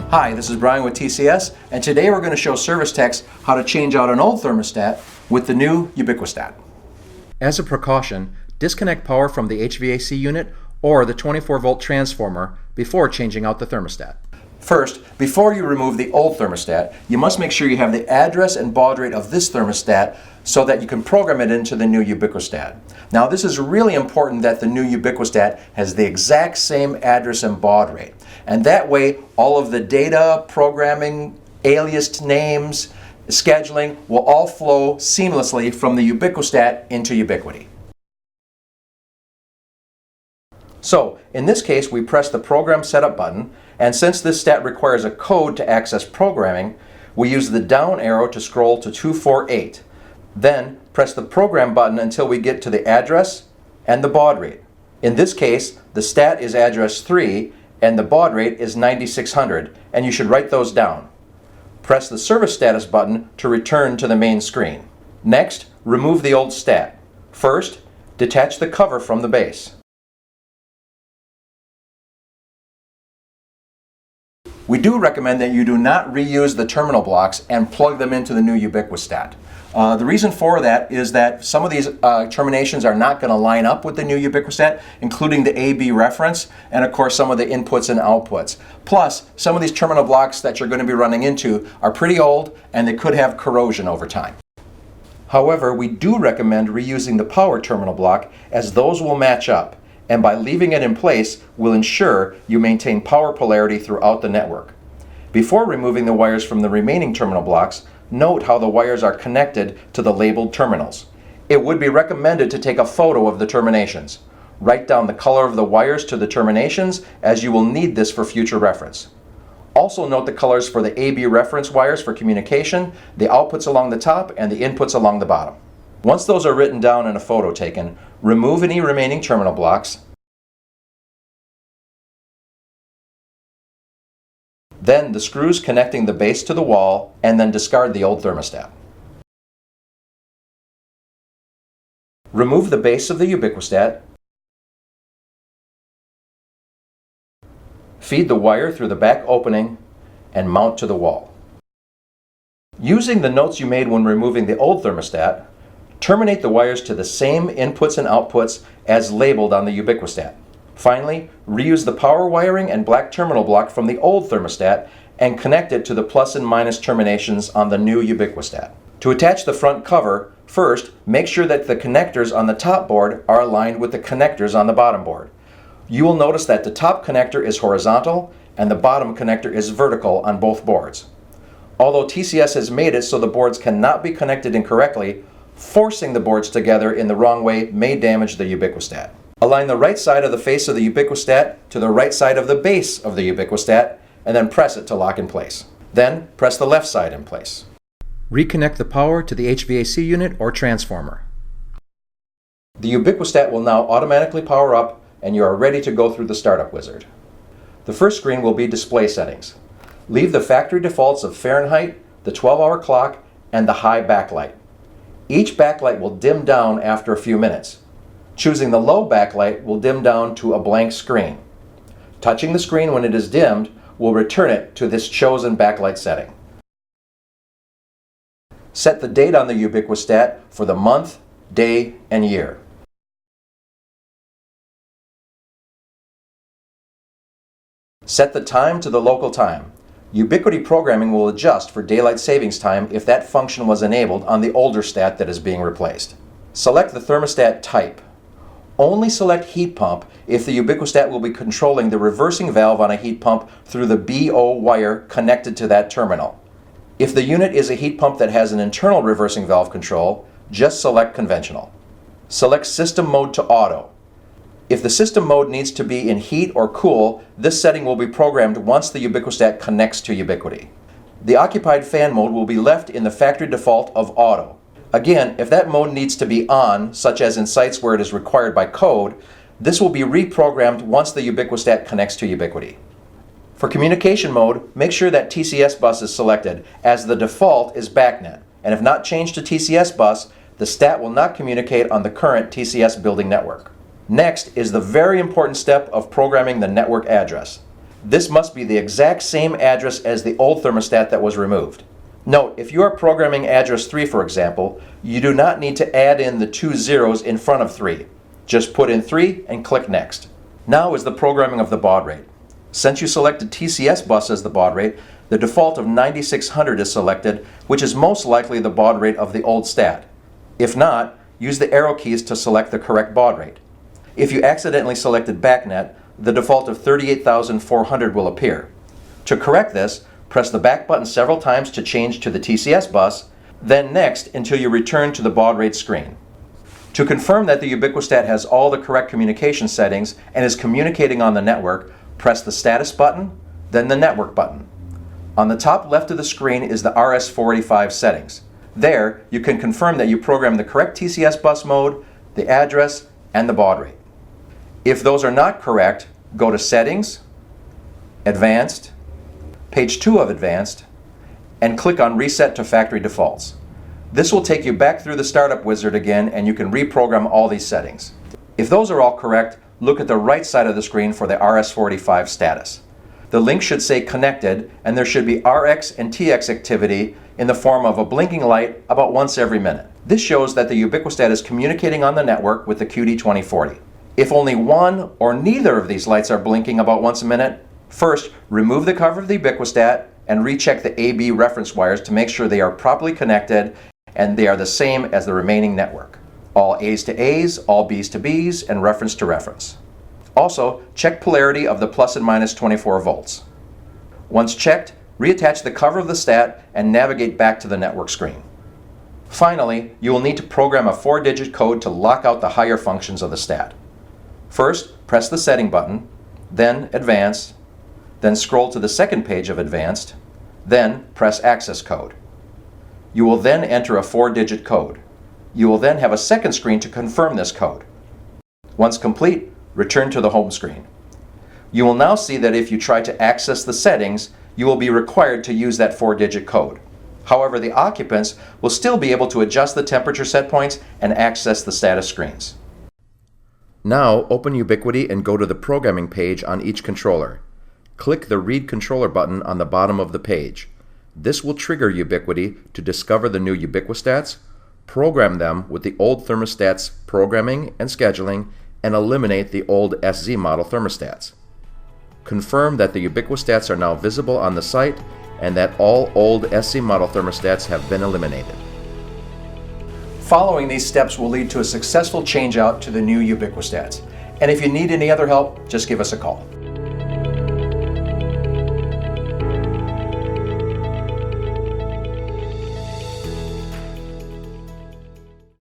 Hi, this is Brian with TCS, and today we're going to show service techs how to change out an old thermostat with the new UbiquiSTAT. As a precaution, disconnect power from the HVAC unit or the 24-volt transformer before changing out the thermostat. First, before you remove the old thermostat, you must make sure you have the address and baud rate of this thermostat so that you can program it into the new UbiquiSTAT. Now, this is really important that the new UbiquiSTAT has the exact same address and baud rate. And that way, all of the data, programming, aliased names, scheduling will all flow seamlessly from the UbiquiSTAT into Ubiquiti. So, in this case, we press the Program Setup button, and since this stat requires a code to access programming, we use the down arrow to scroll to 248. Then, press the Program button until we get to the address and the baud rate. In this case, the stat is address 3, and the baud rate is 9600, and you should write those down. Press the Service Status button to return to the main screen. Next, remove the old stat. First, detach the cover from the base. We do recommend that you do not reuse the terminal blocks and plug them into the new UbiquiSTAT. The reason for that is that some of these terminations are not going to line up with the new UbiquiSTAT, including the AB reference and of course some of the inputs and outputs. Plus, some of these terminal blocks that you're going to be running into are pretty old and they could have corrosion over time. However, we do recommend reusing the power terminal block as those will match up, and by leaving it in place will ensure you maintain power polarity throughout the network. Before removing the wires from the remaining terminal blocks, note how the wires are connected to the labeled terminals. It would be recommended to take a photo of the terminations. Write down the color of the wires to the terminations, as you will need this for future reference. Also note the colors for the AB reference wires for communication, the outputs along the top, and the inputs along the bottom. Once those are written down and a photo taken, remove any remaining terminal blocks. Then the screws connecting the base to the wall, and then discard the old thermostat. Remove the base of the UbiquiSTAT. Feed the wire through the back opening and mount to the wall. Using the notes you made when removing the old thermostat, terminate the wires to the same inputs and outputs as labeled on the UbiquiSTAT. Finally, reuse the power wiring and black terminal block from the old thermostat and connect it to the plus and minus terminations on the new UbiquiSTAT. To attach the front cover, first, make sure that the connectors on the top board are aligned with the connectors on the bottom board. You will notice that the top connector is horizontal and the bottom connector is vertical on both boards. Although TCS has made it so the boards cannot be connected incorrectly, forcing the boards together in the wrong way may damage the UbiquiSTAT. Align the right side of the face of the UbiquiSTAT to the right side of the base of the UbiquiSTAT, and then press it to lock in place. Then press the left side in place. Reconnect the power to the HVAC unit or transformer. The UbiquiSTAT will now automatically power up, and you are ready to go through the startup wizard. The first screen will be display settings. Leave the factory defaults of Fahrenheit, the 12-hour clock, and the high backlight. Each backlight will dim down after a few minutes. Choosing the low backlight will dim down to a blank screen. Touching the screen when it is dimmed will return it to this chosen backlight setting. Set the date on the UbiquiSTAT for the month, day, and year. Set the time to the local time. Ubiquiti programming will adjust for daylight savings time if that function was enabled on the older stat that is being replaced. Select the thermostat type. Only select heat pump if the UbiquiSTAT will be controlling the reversing valve on a heat pump through the BO wire connected to that terminal. If the unit is a heat pump that has an internal reversing valve control, just select conventional. Select system mode to auto. If the system mode needs to be in heat or cool, this setting will be programmed once the UbiquiSTAT connects to Ubiquiti. The occupied fan mode will be left in the factory default of auto. Again, if that mode needs to be on, such as in sites where it is required by code, this will be reprogrammed once the UbiquiSTAT connects to Ubiquiti. For communication mode, make sure that TCS bus is selected, as the default is BACnet, and if not changed to TCS bus, the stat will not communicate on the current TCS building network. Next is the very important step of programming the network address. This must be the exact same address as the old thermostat that was removed. Note, if you are programming address 3, for example, you do not need to add in the 2 zeros in front of 3. Just put in 3 and click Next. Now is the programming of the baud rate. Since you selected TCS bus as the baud rate, the default of 9600 is selected, which is most likely the baud rate of the old stat. If not, use the arrow keys to select the correct baud rate. If you accidentally selected BACnet, the default of 38,400 will appear. To correct this, press the back button several times to change to the TCS bus, then Next until you return to the baud rate screen. To confirm that the UbiquiSTAT has all the correct communication settings and is communicating on the network, press the Status button, then the Network button. On the top left of the screen is the RS-485 settings. There, you can confirm that you programmed the correct TCS bus mode, the address, and the baud rate. If those are not correct, go to Settings, Advanced, page 2 of Advanced, and click on Reset to Factory Defaults. This will take you back through the startup wizard again, and you can reprogram all these settings. If those are all correct, look at the right side of the screen for the RS-485 status. The link should say Connected, and there should be RX and TX activity in the form of a blinking light about once every minute. This shows that the UbiquiSTAT is communicating on the network with the QD2040. If only one or neither of these lights are blinking about once a minute, first remove the cover of the UbiquiSTAT and recheck the AB reference wires to make sure they are properly connected and they are the same as the remaining network. All A's to A's, all B's to B's, and reference to reference. Also, check polarity of the plus and minus 24 volts. Once checked, reattach the cover of the stat and navigate back to the network screen. Finally, you will need to program a 4-digit code to lock out the higher functions of the stat. First, press the Setting button, then Advanced, then scroll to the second page of Advanced, then press Access Code. You will then enter a 4-digit code. You will then have a second screen to confirm this code. Once complete, return to the home screen. You will now see that if you try to access the settings, you will be required to use that 4-digit code. However, the occupants will still be able to adjust the temperature set points and access the status screens. Now open Ubiquiti and go to the programming page on each controller. Click the Read Controller button on the bottom of the page. This will trigger Ubiquiti to discover the new UbiquiSTATs, program them with the old thermostat's programming and scheduling, and eliminate the old SZ model thermostats. Confirm that the UbiquiSTATs are now visible on the site and that all old SC model thermostats have been eliminated. Following these steps will lead to a successful change-out to the new UbiquiSTATs. And if you need any other help, just give us a call.